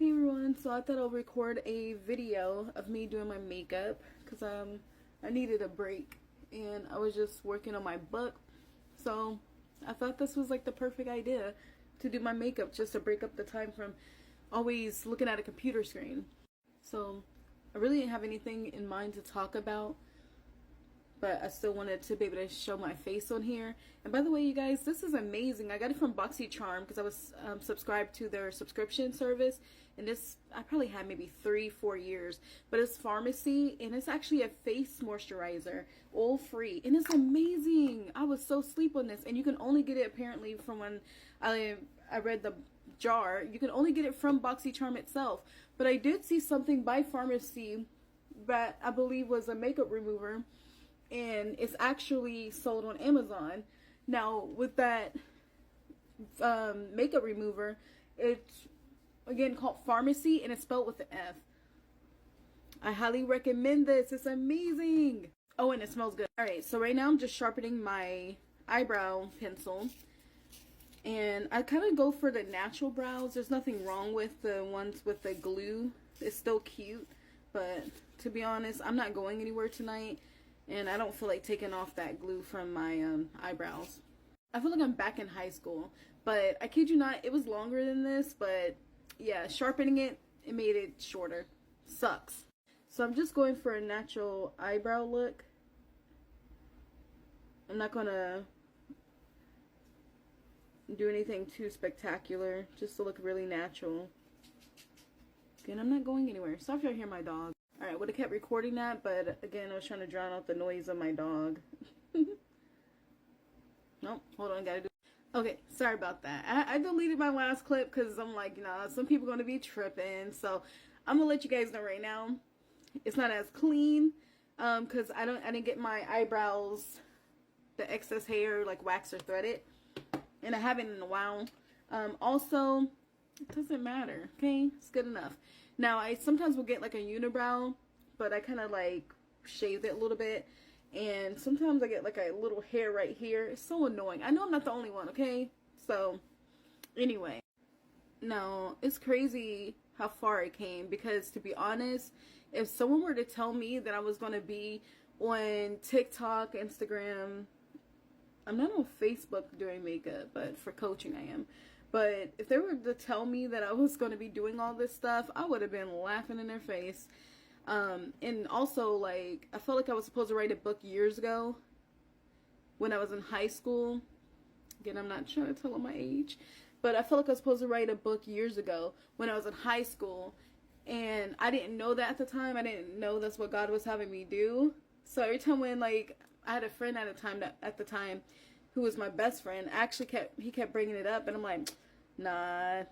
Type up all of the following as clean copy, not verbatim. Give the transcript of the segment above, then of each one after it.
Hey everyone, so I thought I'll record a video of me doing my makeup because I needed a break and I was just working on my book, so I thought this was like the perfect idea to do my makeup, just to break up the time from always looking at a computer screen. So I really didn't have anything in mind to talk about, but I still wanted to be able to show my face on here. And by the way, you guys, this is amazing. I got it from BoxyCharm because I was subscribed to their subscription service, and this I probably had maybe 3-4 years, but it's Pharmacy, and it's actually a face moisturizer, oil free, and it's amazing. I was so sleep on this, and you can only get it apparently from when I read the jar, you can only get it from BoxyCharm itself. But I did see something by Pharmacy that I believe was a makeup remover, and it's actually sold on Amazon. Now with that makeup remover, it's again called Pharmacy, and it's spelled with an F. I highly recommend this. It's amazing. Oh, and it smells good. Alright, so right now I'm just sharpening my eyebrow pencil, and I kind of go for the natural brows. There's nothing wrong with the ones with the glue. It's still cute, but to be honest, I'm not going anywhere tonight, and I don't feel like taking off that glue from my eyebrows. I feel like I'm back in high school, but I kid you not, it was longer than this, but yeah, sharpening it made it shorter. Sucks. So I'm just going for a natural eyebrow look. I'm not gonna do anything too spectacular, just to look really natural. Again, I'm not going anywhere. Sorry if y'all hear my dog. Alright, would have kept recording that, but again, I was trying to drown out the noise of my dog. Nope, hold on, gotta do. Okay, sorry about that. I deleted my last clip because I'm like, you know, some people are going to be tripping. So I'm going to let you guys know right now, it's not as clean because I didn't get my eyebrows, the excess hair, like wax or threaded. And I haven't in a while. Also, it doesn't matter, okay? It's good enough. Now, I sometimes will get like a unibrow, but I kind of like shaved it a little bit. And sometimes I get like a little hair right here. It's so annoying. I know I'm not the only one, okay? So, anyway. Now, it's crazy how far it came, because to be honest, if someone were to tell me that I was going to be on TikTok, Instagram, I'm not on Facebook doing makeup, but for coaching I am. But if they were to tell me that I was going to be doing all this stuff, I would have been laughing in their face. And also, like, I felt like I was supposed to write a book years ago when I was in high school. Again, I'm not trying to tell them my age, but I felt like I was supposed to write a book years ago when I was in high school, and I didn't know that at the time. I didn't know that's what God was having me do. So every time when, like, I had a friend at the time who was my best friend, he kept bringing it up, and I'm like, nah,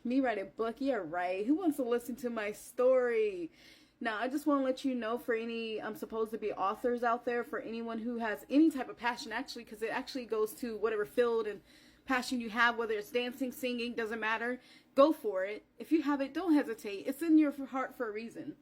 me write a book, yeah, right. Who wants to listen to my story? Now, I just want to let you know, for any supposed to be authors out there, for anyone who has any type of passion, actually, because it actually goes to whatever field and passion you have, whether it's dancing, singing, doesn't matter. Go for it. If you have it, don't hesitate. It's in your heart for a reason.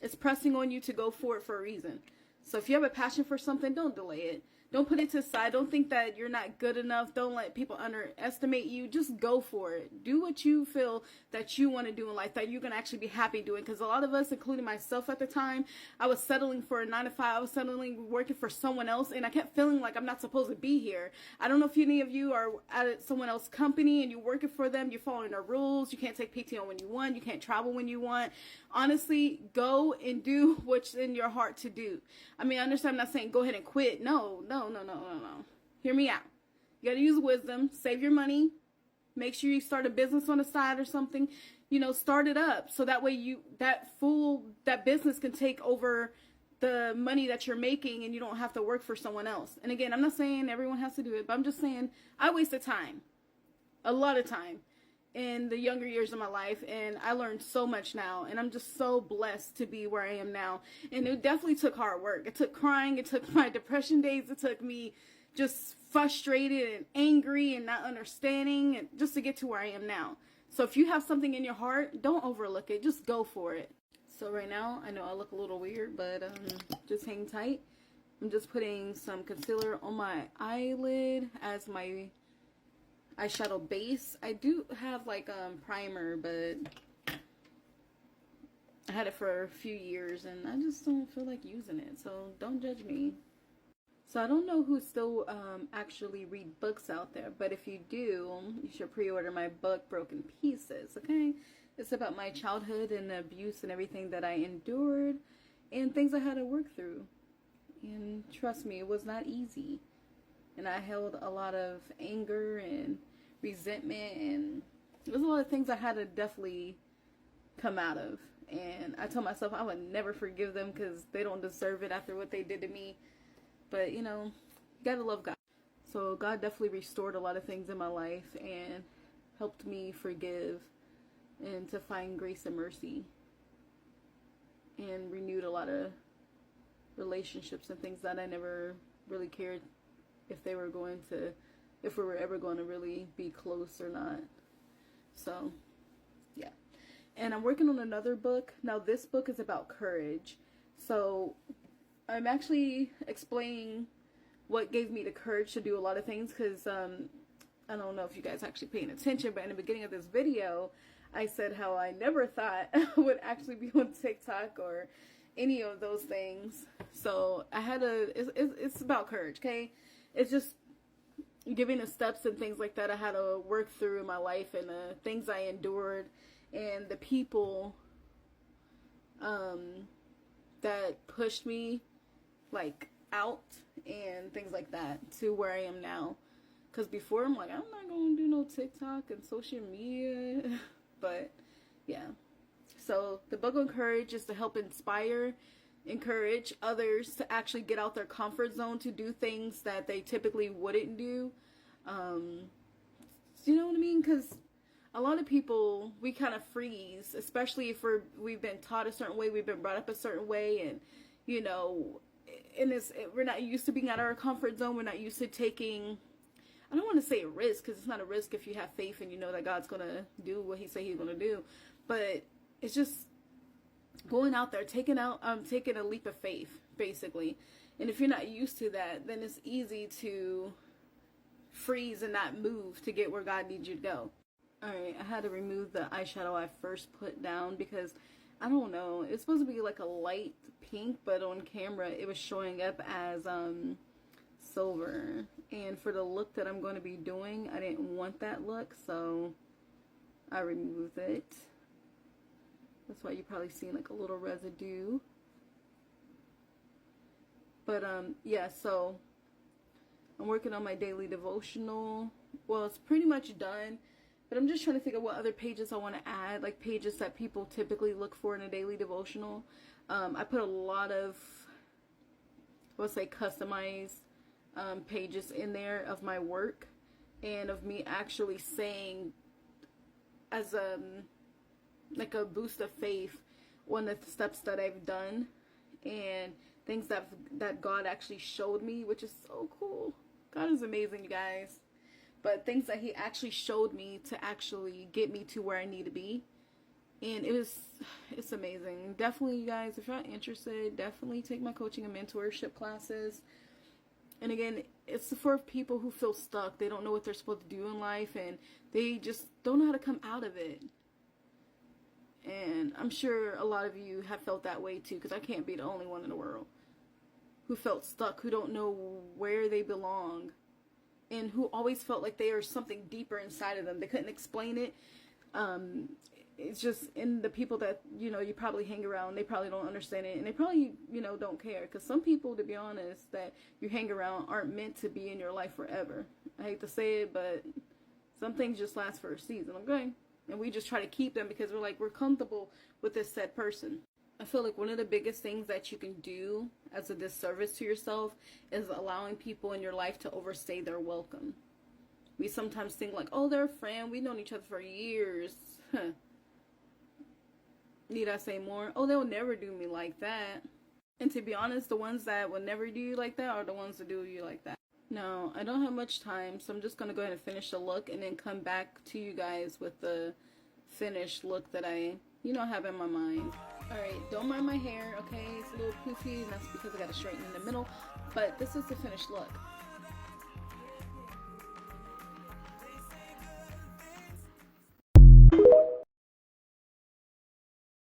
It's pressing on you to go for it for a reason. So if you have a passion for something, don't delay it. Don't put it to the side. Don't think that you're not good enough. Don't let people underestimate you. Just go for it. Do what you feel that you want to do in life, that you're going to actually be happy doing. Because a lot of us, including myself at the time, I was settling for a 9-to-5. I was settling working for someone else, and I kept feeling like I'm not supposed to be here. I don't know if any of you are at someone else's company and you're working for them. You're following their rules. You can't take PTO when you want. You can't travel when you want. Honestly, go and do what's in your heart to do. I mean, I understand, I'm not saying go ahead and quit. No. Hear me out. You got to use wisdom. Save your money. Make sure you start a business on the side or something. You know, start it up so that way that business can take over the money that you're making, and you don't have to work for someone else. And again, I'm not saying everyone has to do it, but I'm just saying I wasted time, a lot of time, in the younger years of my life, and I learned so much now, and I'm just so blessed to be where I am now. And it definitely took hard work. It took crying. It took my depression days. It took me just frustrated and angry and not understanding, and just to get to where I am now. So if you have something in your heart, don't overlook it. Just go for it. So right now, I know I look a little weird, but just hang tight. I'm just putting some concealer on my eyelid as my eyeshadow base. I do have like primer, but I had it for a few years and I just don't feel like using it, so don't judge me. So I don't know who still actually read books out there, but if you do, you should pre-order my book, Broken Pieces, okay? It's about my childhood and abuse and everything that I endured and things I had to work through. And trust me, it was not easy. And I held a lot of anger and resentment, and there was a lot of things I had to definitely come out of. And I told myself I would never forgive them because they don't deserve it after what they did to me. But, you know, you gotta love God. So God definitely restored a lot of things in my life and helped me forgive and to find grace and mercy. And renewed a lot of relationships and things that I never really cared if we were ever going to really be close or not. So, yeah. And I'm working on another book. Now, this book is about courage. So, I'm actually explaining what gave me the courage to do a lot of things, because I don't know if you guys actually paying attention, but in the beginning of this video, I said how I never thought I would actually be on TikTok or any of those things. So I had it's about courage, okay? It's just giving the steps and things like that I had to work through in my life, and the things I endured, and the people that pushed me like out and things like that to where I am now. Because before I'm like, I'm not going to do no TikTok and social media. But yeah. So the book on courage is to help inspire, encourage others to actually get out their comfort zone, to do things that they typically wouldn't do. You know what I mean? Because a lot of people, we kind of freeze, especially if we've been taught a certain way, we've been brought up a certain way, and you know, we're not used to being out of our comfort zone. We're not used to taking, I don't want to say a risk, because it's not a risk if you have faith and you know that God's going to do what he say he's going to do. But it's just going out there, taking a leap of faith, basically. And if you're not used to that, then it's easy to freeze and not move to get where God needs you to go. Alright, I had to remove the eyeshadow I first put down because, I don't know, it's supposed to be like a light pink, but on camera it was showing up as silver. And for the look that I'm going to be doing, I didn't want that look, so I removed it. That's why you probably seen like a little residue. But yeah, so I'm working on my daily devotional. Well, it's pretty much done, but I'm just trying to think of what other pages I want to add, like pages that people typically look for in a daily devotional. I put a lot of, let's say, customized pages in there of my work and of me actually saying as like a boost of faith one of the steps that I've done and things that God actually showed me, which is so cool. God is amazing, you guys. But things that he actually showed me to actually get me to where I need to be. And it's amazing. Definitely, you guys, if you're interested, definitely take my coaching and mentorship classes. And again, it's for people who feel stuck. They don't know what they're supposed to do in life, and they just don't know how to come out of it. And I'm sure a lot of you have felt that way too, because I can't be the only one in the world who felt stuck, who don't know where they belong, and who always felt like there was something deeper inside of them. They couldn't explain it. It's just in the people that, you know, you probably hang around, they probably don't understand it, and they probably, you know, don't care. Because some people, to be honest, that you hang around aren't meant to be in your life forever. I hate to say it, but some things just last for a season, okay? And we just try to keep them because we're comfortable with this said person. I feel like one of the biggest things that you can do as a disservice to yourself is allowing people in your life to overstay their welcome. We sometimes think like, oh, they're a friend, we've known each other for years. Need I say more? Oh, they'll never do me like that. And to be honest, the ones that will never do you like that are the ones that do you like that. No, I don't have much time, so I'm just going to go ahead and finish the look and then come back to you guys with the finished look that I, you know, have in my mind. Alright, don't mind my hair, okay? It's a little poofy, and that's because I got to straighten in the middle. But this is the finished look.